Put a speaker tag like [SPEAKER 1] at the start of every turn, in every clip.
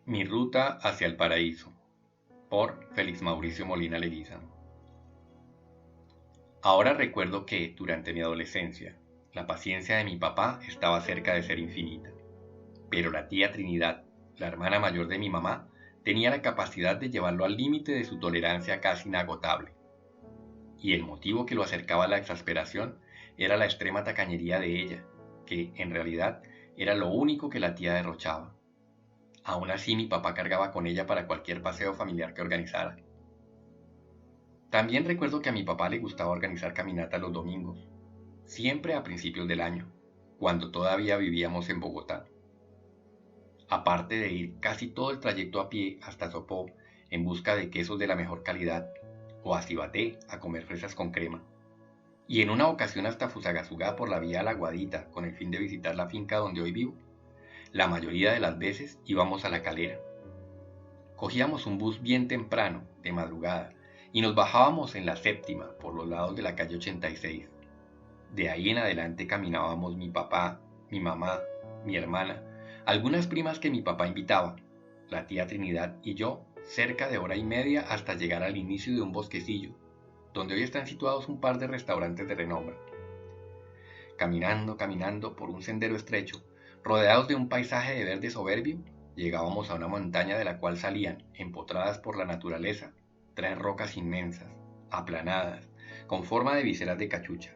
[SPEAKER 1] Mi ruta hacia el paraíso, por Félix Mauricio Molina Leguizamo. Ahora recuerdo que, durante mi adolescencia, la paciencia de mi papá estaba cerca de ser infinita, pero la tía Trinidad, la hermana mayor de mi mamá, tenía la capacidad de llevarlo al límite de su tolerancia casi inagotable. Y el motivo que lo acercaba a la exasperación era la extrema tacañería de ella, que, en realidad, era lo único que la tía derrochaba. Aún así, mi papá cargaba con ella para cualquier paseo familiar que organizara. También recuerdo que a mi papá le gustaba organizar caminatas los domingos, siempre a principios del año, cuando todavía vivíamos en Bogotá. Aparte de ir casi todo el trayecto a pie hasta Sopó en busca de quesos de la mejor calidad, o a Cibaté a comer fresas con crema, y en una ocasión hasta Fusagasugá por la vía La Guadita con el fin de visitar la finca donde hoy vivo, la mayoría de las veces íbamos a La Calera. Cogíamos un bus bien temprano, de madrugada, y nos bajábamos en la séptima, por los lados de la calle 86. De ahí en adelante caminábamos mi papá, mi mamá, mi hermana, algunas primas que mi papá invitaba, la tía Trinidad y yo, cerca de hora y media hasta llegar al inicio de un bosquecillo, donde hoy están situados un par de restaurantes de renombre. Caminando por un sendero estrecho, rodeados de un paisaje de verde soberbio, llegábamos a una montaña de la cual salían, empotradas por la naturaleza, 3 rocas inmensas, aplanadas, con forma de viseras de cachuchas.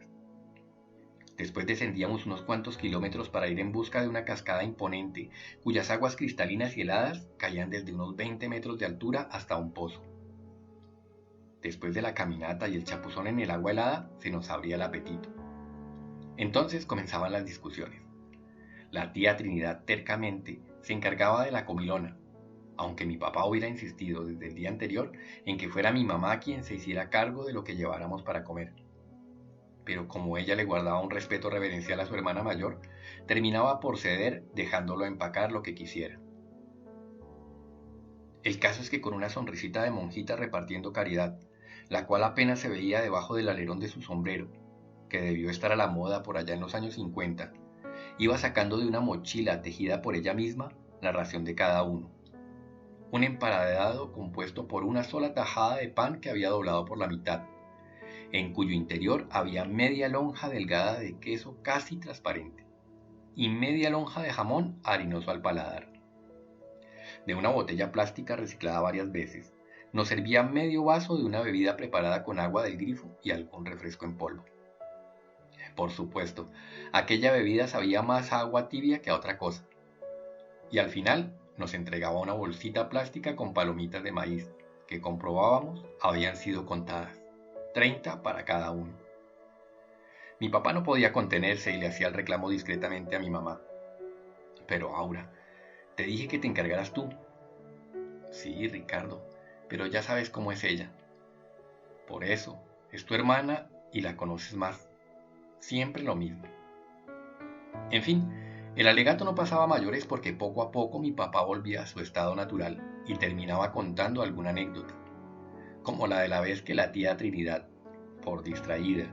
[SPEAKER 1] Después descendíamos unos cuantos kilómetros para ir en busca de una cascada imponente, cuyas aguas cristalinas y heladas caían desde unos 20 metros de altura hasta un pozo. Después de la caminata y el chapuzón en el agua helada, se nos abría el apetito. Entonces comenzaban las discusiones. La tía Trinidad tercamente se encargaba de la comilona, aunque mi papá hubiera insistido desde el día anterior en que fuera mi mamá quien se hiciera cargo de lo que lleváramos para comer. Pero como ella le guardaba un respeto reverencial a su hermana mayor, terminaba por ceder dejándolo empacar lo que quisiera. El caso es que con una sonrisita de monjita repartiendo caridad, la cual apenas se veía debajo del alerón de su sombrero, que debió estar a la moda por allá en los años 50, iba sacando de una mochila tejida por ella misma la ración de cada uno. Un emparedado compuesto por una sola tajada de pan que había doblado por la mitad, en cuyo interior había media lonja delgada de queso casi transparente y media lonja de jamón harinoso al paladar. De una botella plástica reciclada varias veces, nos servía medio vaso de una bebida preparada con agua del grifo y algún refresco en polvo. Por supuesto, aquella bebida sabía más a agua tibia que a otra cosa. Y al final nos entregaba una bolsita plástica con palomitas de maíz, que comprobábamos habían sido contadas, 30 para cada uno. Mi papá no podía contenerse y le hacía el reclamo discretamente a mi mamá. Pero Aura, te dije que te encargaras tú. Sí, Ricardo, pero ya sabes cómo es ella. Por eso, es tu hermana y la conoces más. Siempre lo mismo. En fin, el alegato no pasaba a mayores porque poco a poco mi papá volvía a su estado natural y terminaba contando alguna anécdota, como la de la vez que la tía Trinidad, por distraída,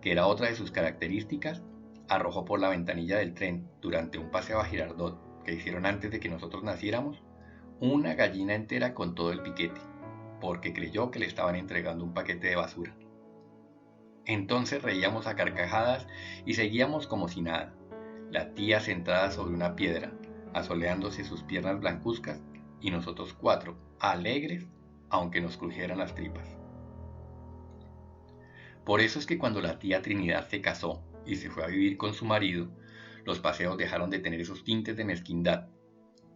[SPEAKER 1] que era otra de sus características, arrojó por la ventanilla del tren durante un paseo a Girardot que hicieron antes de que nosotros naciéramos, una gallina entera con todo el piquete, porque creyó que le estaban entregando un paquete de basura. Entonces reíamos a carcajadas y seguíamos como si nada, la tía sentada sobre una piedra, asoleándose sus piernas blancuzcas, y nosotros 4, alegres, aunque nos crujieran las tripas. Por eso es que cuando la tía Trinidad se casó y se fue a vivir con su marido, los paseos dejaron de tener esos tintes de mezquindad,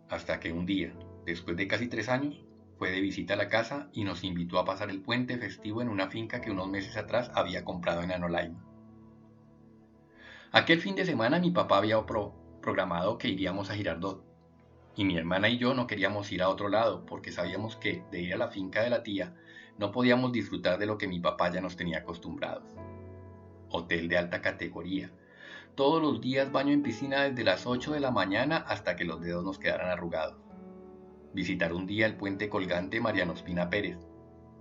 [SPEAKER 1] hasta que un día, después de casi 3 años, fue de visita a la casa y nos invitó a pasar el puente festivo en una finca que unos meses atrás había comprado en Anolaima. Aquel fin de semana mi papá había programado que iríamos a Girardot, y mi hermana y yo no queríamos ir a otro lado porque sabíamos que, de ir a la finca de la tía, no podíamos disfrutar de lo que mi papá ya nos tenía acostumbrados. Hotel de alta categoría. Todos los días baño en piscina desde las 8 de la mañana hasta que los dedos nos quedaran arrugados. Visitar un día el puente colgante Mariano Ospina Pérez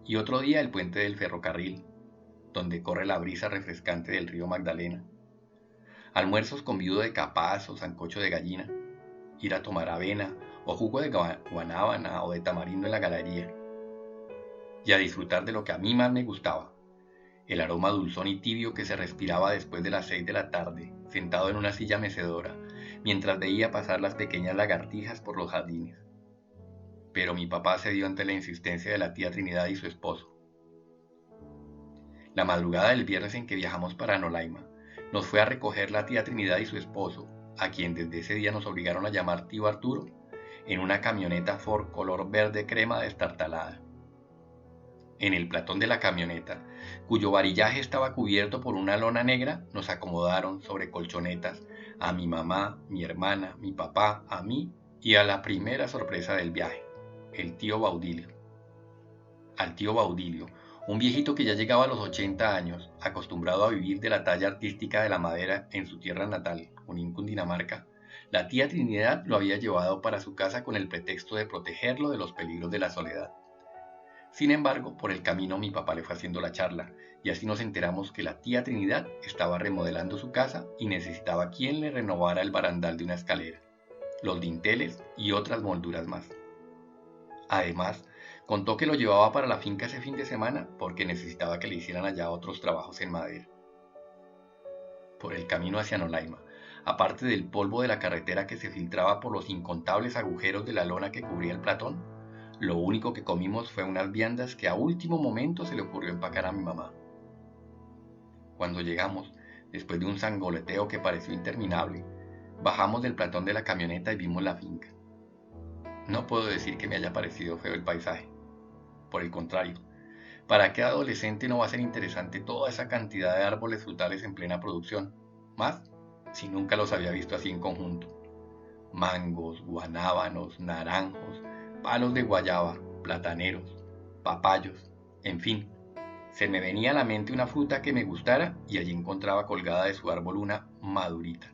[SPEAKER 1] y otro día el puente del ferrocarril, donde corre la brisa refrescante del río Magdalena. Almuerzos con viudo de capaz o sancocho de gallina, ir a tomar avena o jugo de guanábana o de tamarindo en la galería, y a disfrutar de lo que a mí más me gustaba, el aroma dulzón y tibio que se respiraba después de las 6 de la tarde, sentado en una silla mecedora, mientras veía pasar las pequeñas lagartijas por los jardines. Pero mi papá cedió ante la insistencia de la tía Trinidad y su esposo. La madrugada del viernes en que viajamos para Anolaima, nos fue a recoger la tía Trinidad y su esposo, a quien desde ese día nos obligaron a llamar tío Arturo, en una camioneta Ford color verde crema destartalada. En el platón de la camioneta, cuyo varillaje estaba cubierto por una lona negra, nos acomodaron sobre colchonetas a mi mamá, mi hermana, mi papá, a mí y a la primera sorpresa del viaje, el tío Baudilio. Al tío Baudilio, un viejito que ya llegaba a los 80 años, acostumbrado a vivir de la talla artística de la madera en su tierra natal, Junín, Cundinamarca, la tía Trinidad lo había llevado para su casa con el pretexto de protegerlo de los peligros de la soledad. Sin embargo, por el camino mi papá le fue haciendo la charla, y así nos enteramos que la tía Trinidad estaba remodelando su casa y necesitaba quien le renovara el barandal de una escalera, los dinteles y otras molduras más. Además, contó que lo llevaba para la finca ese fin de semana porque necesitaba que le hicieran allá otros trabajos en madera. Por el camino hacia Anolaima, aparte del polvo de la carretera que se filtraba por los incontables agujeros de la lona que cubría el platón, lo único que comimos fue unas viandas que a último momento se le ocurrió empacar a mi mamá. Cuando llegamos, después de un zangoleteo que pareció interminable, bajamos del platón de la camioneta y vimos la finca. No puedo decir que me haya parecido feo el paisaje. Por el contrario, ¿para qué adolescente no va a ser interesante toda esa cantidad de árboles frutales en plena producción? Más, si nunca los había visto así en conjunto. Mangos, guanábanos, naranjos, palos de guayaba, plataneros, papayos, en fin. Se me venía a la mente una fruta que me gustara y allí encontraba colgada de su árbol una madurita.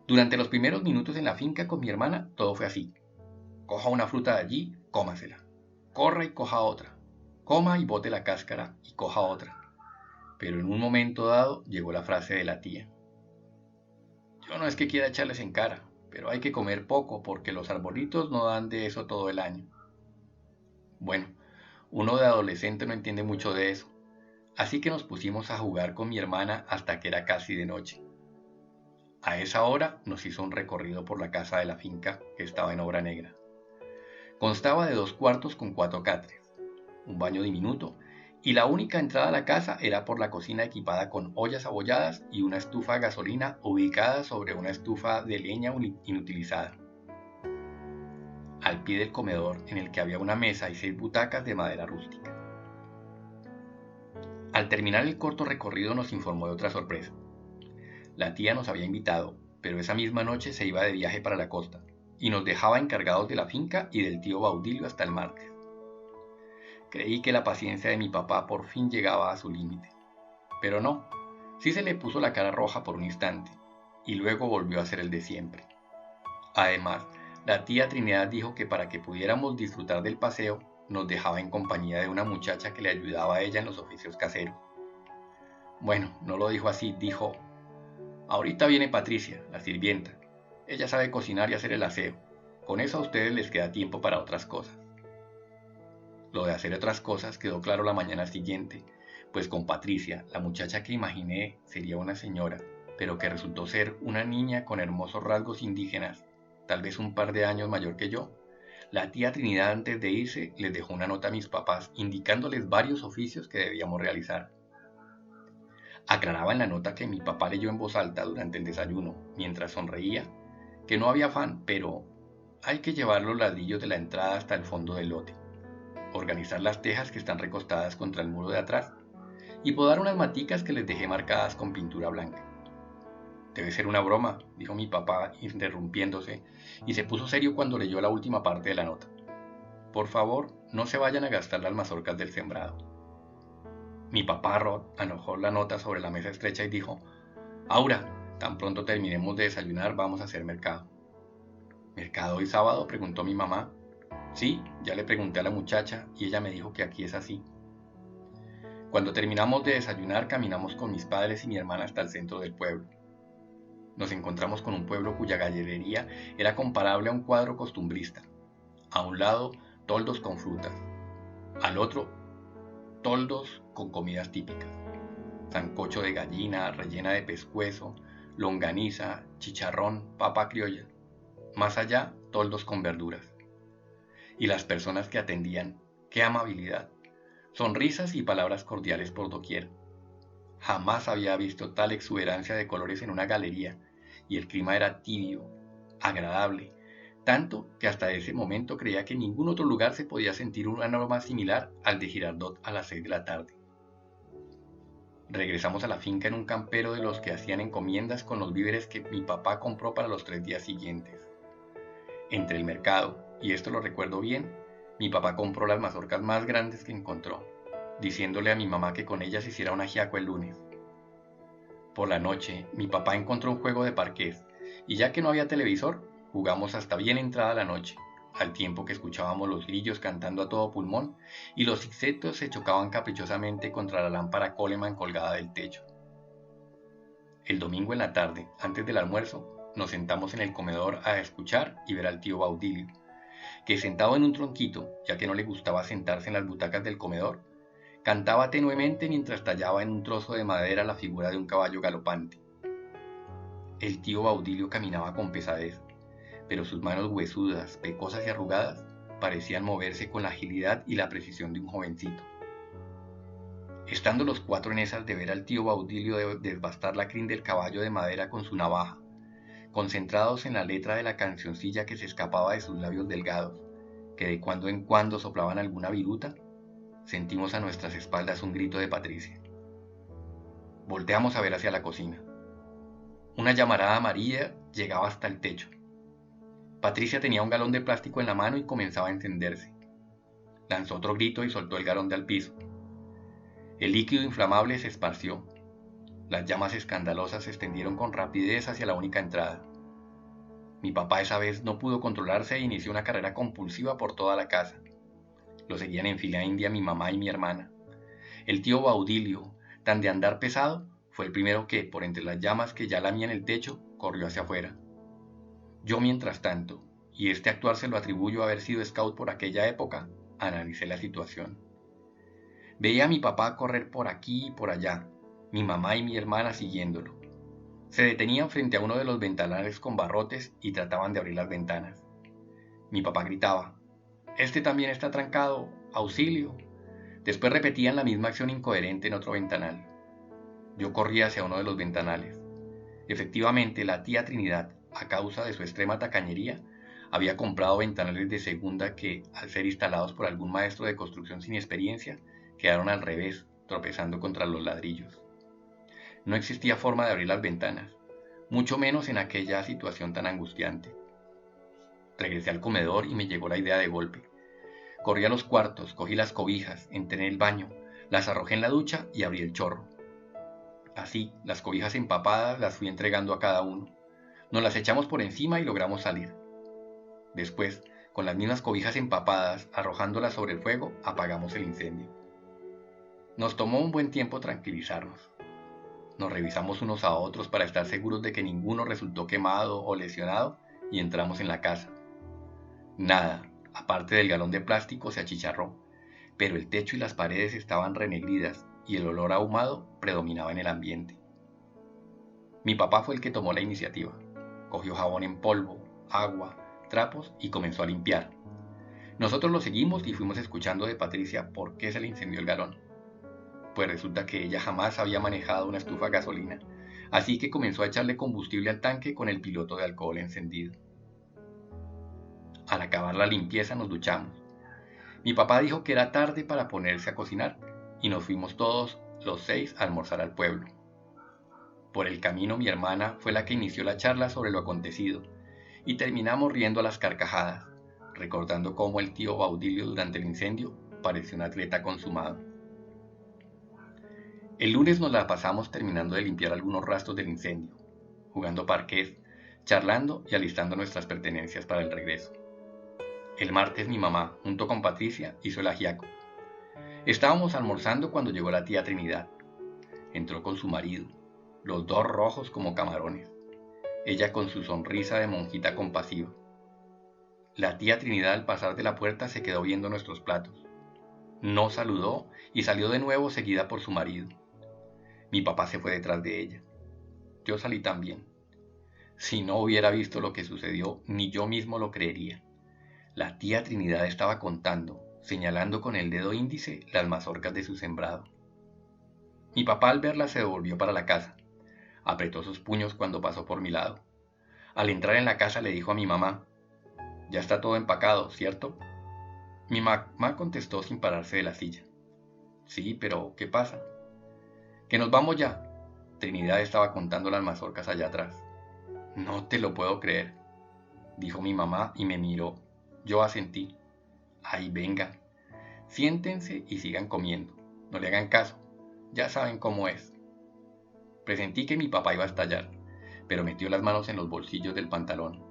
[SPEAKER 1] Durante los primeros minutos en la finca con mi hermana, todo fue así. Coja una fruta de allí, cómasela. Corra y coja otra. Coma y bote la cáscara y coja otra. Pero en un momento dado llegó la frase de la tía. Yo no es que quiera echarles en cara, pero hay que comer poco porque los arbolitos no dan de eso todo el año. Bueno, uno de adolescente no entiende mucho de eso, así que nos pusimos a jugar con mi hermana hasta que era casi de noche. A esa hora nos hizo un recorrido por la casa de la finca que estaba en obra negra. Constaba de 2 cuartos con 4 catres, un baño diminuto, y la única entrada a la casa era por la cocina equipada con ollas abolladas y una estufa a gasolina ubicada sobre una estufa de leña inutilizada. Al pie del comedor, en el que había una mesa y 6 butacas de madera rústica. Al terminar el corto recorrido nos informó de otra sorpresa. La tía nos había invitado, pero esa misma noche se iba de viaje para la costa, y nos dejaba encargados de la finca y del tío Baudilio hasta el martes. Creí que la paciencia de mi papá por fin llegaba a su límite, pero no, sí se le puso la cara roja por un instante, y luego volvió a ser el de siempre. Además, la tía Trinidad dijo que para que pudiéramos disfrutar del paseo, nos dejaba en compañía de una muchacha que le ayudaba a ella en los oficios caseros. Bueno, no lo dijo así, dijo, ahorita viene Patricia, la sirvienta. Ella sabe cocinar y hacer el aseo. Con eso a ustedes les queda tiempo para otras cosas. Lo de hacer otras cosas quedó claro la mañana siguiente, pues con Patricia, la muchacha que imaginé sería una señora, pero que resultó ser una niña con hermosos rasgos indígenas, tal vez un par de años mayor que yo. La tía Trinidad antes de irse les dejó una nota a mis papás indicándoles varios oficios que debíamos realizar. Aclaraba en la nota que mi papá leyó en voz alta durante el desayuno, mientras sonreía, que no había afán, pero hay que llevar los ladrillos de la entrada hasta el fondo del lote, organizar las tejas que están recostadas contra el muro de atrás y podar unas maticas que les dejé marcadas con pintura blanca. Debe ser una broma, dijo mi papá interrumpiéndose, y se puso serio cuando leyó la última parte de la nota. Por favor, no se vayan a gastar las mazorcas del sembrado. Mi papá arrojó la nota sobre la mesa estrecha y dijo, Aura, tan pronto terminemos de desayunar vamos a hacer mercado. ¿Mercado hoy sábado?, preguntó mi mamá. Sí, ya le pregunté a la muchacha y ella me dijo que aquí es así. Cuando terminamos de desayunar caminamos con mis padres y mi hermana hasta el centro del pueblo. nos encontramos con un pueblo cuya gallería era comparable a un cuadro costumbrista. A un lado, toldos con frutas. Al otro, toldos con comidas típicas. Sancocho de gallina rellena de pescuezo, longaniza, chicharrón, papa criolla. Más allá, toldos con verduras. Y las personas que atendían, qué amabilidad. Sonrisas y palabras cordiales por doquier. Jamás había visto tal exuberancia de colores en una galería, y el clima era tibio, agradable, tanto que hasta ese momento creía que en ningún otro lugar se podía sentir un aroma similar al de Girardot a las 6 de la tarde. Regresamos a la finca en un campero de los que hacían encomiendas con los víveres que mi papá compró para los 3 días siguientes. Entre el mercado, y esto lo recuerdo bien, mi papá compró las mazorcas más grandes que encontró, diciéndole a mi mamá que con ellas hiciera un ajiaco el lunes. Por la noche, mi papá encontró un juego de parqués, y ya que no había televisor, jugamos hasta bien entrada la noche, al tiempo que escuchábamos los grillos cantando a todo pulmón y los insectos se chocaban caprichosamente contra la lámpara Coleman colgada del techo. El domingo en la tarde, antes del almuerzo, nos sentamos en el comedor a escuchar y ver al tío Baudilio, que sentado en un tronquito, ya que no le gustaba sentarse en las butacas del comedor, cantaba tenuemente mientras tallaba en un trozo de madera la figura de un caballo galopante. El tío Baudilio caminaba con pesadez, pero sus manos huesudas, pecosas y arrugadas parecían moverse con la agilidad y la precisión de un jovencito. Estando los 4 en esas de ver al tío Baudilio desbastar la crin del caballo de madera con su navaja, concentrados en la letra de la cancioncilla que se escapaba de sus labios delgados, que de cuando en cuando soplaban alguna viruta, sentimos a nuestras espaldas un grito de Patricia. Volteamos a ver hacia la cocina. Una llamarada amarilla llegaba hasta el techo. Patricia tenía un galón de plástico en la mano y comenzaba a encenderse. Lanzó otro grito y soltó el galón al piso. El líquido inflamable se esparció. Las llamas escandalosas se extendieron con rapidez hacia la única entrada. Mi papá esa vez no pudo controlarse e inició una carrera compulsiva por toda la casa. Lo seguían en fila india mi mamá y mi hermana. El tío Baudilio, tan de andar pesado, fue el primero que, por entre las llamas que ya lamían el techo, corrió hacia afuera. Yo, mientras tanto, y este actuar se lo atribuyo a haber sido scout por aquella época, analicé la situación. Veía a mi papá correr por aquí y por allá, mi mamá y mi hermana siguiéndolo. Se detenían frente a uno de los ventanales con barrotes y trataban de abrir las ventanas. Mi papá gritaba: «Este también está trancado, auxilio». Después repetían la misma acción incoherente en otro ventanal. Yo corría hacia uno de los ventanales. Efectivamente, la tía Trinidad, a causa de su extrema tacañería, había comprado ventanales de segunda que, al ser instalados por algún maestro de construcción sin experiencia, quedaron al revés, tropezando contra los ladrillos. No existía forma de abrir las ventanas, mucho menos en aquella situación tan angustiante. Regresé al comedor y me llegó la idea de golpe. Corrí a los cuartos, cogí las cobijas, entré en el baño, las arrojé en la ducha y abrí el chorro. Así, las cobijas empapadas las fui entregando a cada uno. Nos las echamos por encima y logramos salir. Después, con las mismas cobijas empapadas, arrojándolas sobre el fuego, apagamos el incendio. Nos tomó un buen tiempo tranquilizarnos. Nos revisamos unos a otros para estar seguros de que ninguno resultó quemado o lesionado y entramos en la casa. Nada, aparte del galón de plástico, se achicharró, pero el techo y las paredes estaban renegridas y el olor ahumado predominaba en el ambiente. Mi papá fue el que tomó la iniciativa. Cogió jabón en polvo, agua, trapos y comenzó a limpiar. Nosotros lo seguimos y fuimos escuchando de Patricia por qué se le incendió el galón. Pues resulta que ella jamás había manejado una estufa a gasolina, así que comenzó a echarle combustible al tanque con el piloto de alcohol encendido. Al acabar la limpieza nos duchamos. Mi papá dijo que era tarde para ponerse a cocinar y nos fuimos todos los 6 a almorzar al pueblo. Por el camino mi hermana fue la que inició la charla sobre lo acontecido y terminamos riendo a las carcajadas, recordando cómo el tío Baudilio durante el incendio parecía un atleta consumado. El lunes nos la pasamos terminando de limpiar algunos rastros del incendio, jugando parqués, charlando y alistando nuestras pertenencias para el regreso. El martes mi mamá, junto con Patricia, hizo el ajiaco. Estábamos almorzando cuando llegó la tía Trinidad. Entró con su marido, los dos rojos como camarones. ella con su sonrisa de monjita compasiva. La tía Trinidad al pasar de la puerta se quedó viendo nuestros platos. No saludó y salió de nuevo seguida por su marido. Mi papá se fue detrás de ella. Yo salí también. Si no hubiera visto lo que sucedió, ni yo mismo lo creería. La tía Trinidad estaba contando, señalando con el dedo índice las mazorcas de su sembrado. Mi papá al verla se devolvió para la casa. Apretó sus puños cuando pasó por mi lado. Al entrar en la casa le dijo a mi mamá: «Ya está todo empacado, ¿cierto?». Mi mamá contestó sin pararse de la silla: «Sí, pero ¿qué pasa?». «Que nos vamos ya». Trinidad estaba contando las mazorcas allá atrás. «No te lo puedo creer», dijo mi mamá y me miró. Yo asentí. «Ay, venga, siéntense y sigan comiendo. No le hagan caso. Ya saben cómo es». Presentí que mi papá iba a estallar, pero metió las manos en los bolsillos del pantalón.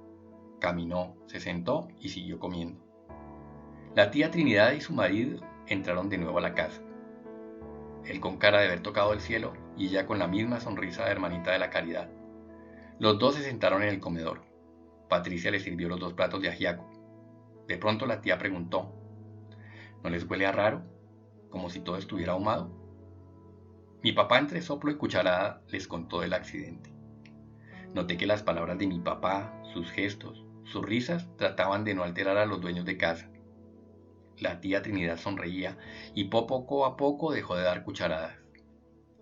[SPEAKER 1] Caminó, se sentó y siguió comiendo. La tía Trinidad y su marido entraron de nuevo a la casa. Él con cara de haber tocado el cielo y ella con la misma sonrisa de hermanita de la caridad. Los dos se sentaron en el comedor. Patricia les sirvió los 2 platos de ajiaco. De pronto la tía preguntó: «¿No les huele a raro? Como si todo estuviera ahumado». Mi papá entre soplo y cucharada les contó del accidente. Noté que las palabras de mi papá, sus gestos, sus risas trataban de no alterar a los dueños de casa. La tía Trinidad sonreía y poco a poco dejó de dar cucharadas.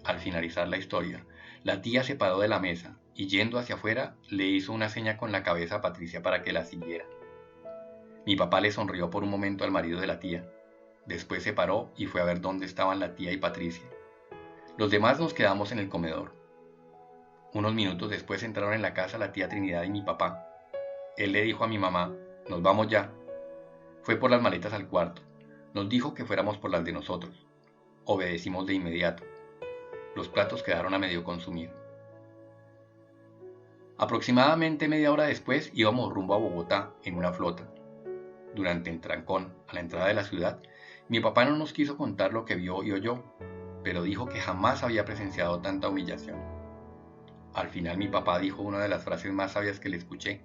[SPEAKER 1] Al finalizar la historia, la tía se paró de la mesa y yendo hacia afuera le hizo una seña con la cabeza a Patricia para que la siguiera. Mi papá le sonrió por un momento al marido de la tía. Después se paró y fue a ver dónde estaban la tía y Patricia. Los demás nos quedamos en el comedor. Unos minutos después entraron en la casa la tía Trinidad y mi papá. Él le dijo a mi mamá: «Nos vamos ya». Fue por las maletas al cuarto. Nos dijo que fuéramos por las de nosotros. Obedecimos de inmediato. Los platos quedaron a medio consumir. Aproximadamente media hora después íbamos rumbo a Bogotá en una flota. Durante el trancón a la entrada de la ciudad, mi papá no nos quiso contar lo que vio y oyó, pero dijo que jamás había presenciado tanta humillación. Al final mi papá dijo una de las frases más sabias que le escuché: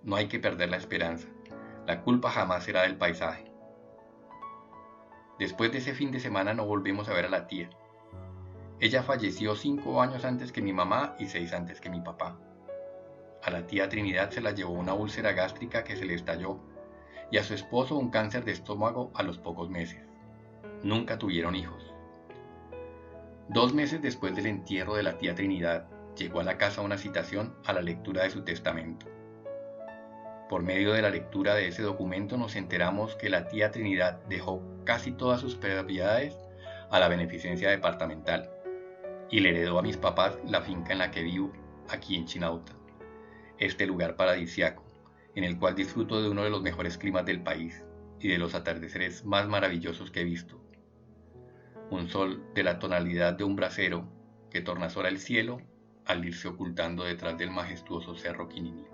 [SPEAKER 1] «No hay que perder la esperanza. La culpa jamás será del paisaje». Después de ese fin de semana no volvimos a ver a la tía. Ella falleció 5 años antes que mi mamá y 6 antes que mi papá. A la tía Trinidad se la llevó una úlcera gástrica que se le estalló y a su esposo un cáncer de estómago a los pocos meses. Nunca tuvieron hijos. 2 meses después del entierro de la tía Trinidad, llegó a la casa una citación a la lectura de su testamento. Por medio de la lectura de ese documento nos enteramos que la tía Trinidad dejó casi todas sus propiedades a la beneficencia departamental y le heredó a mis papás la finca en la que vivo, aquí en Chinauta, este lugar paradisiaco, en el cual disfruto de uno de los mejores climas del país y de los atardeceres más maravillosos que he visto. Un sol de la tonalidad de un brasero que tornasora el cielo al irse ocultando detrás del majestuoso cerro Quininí.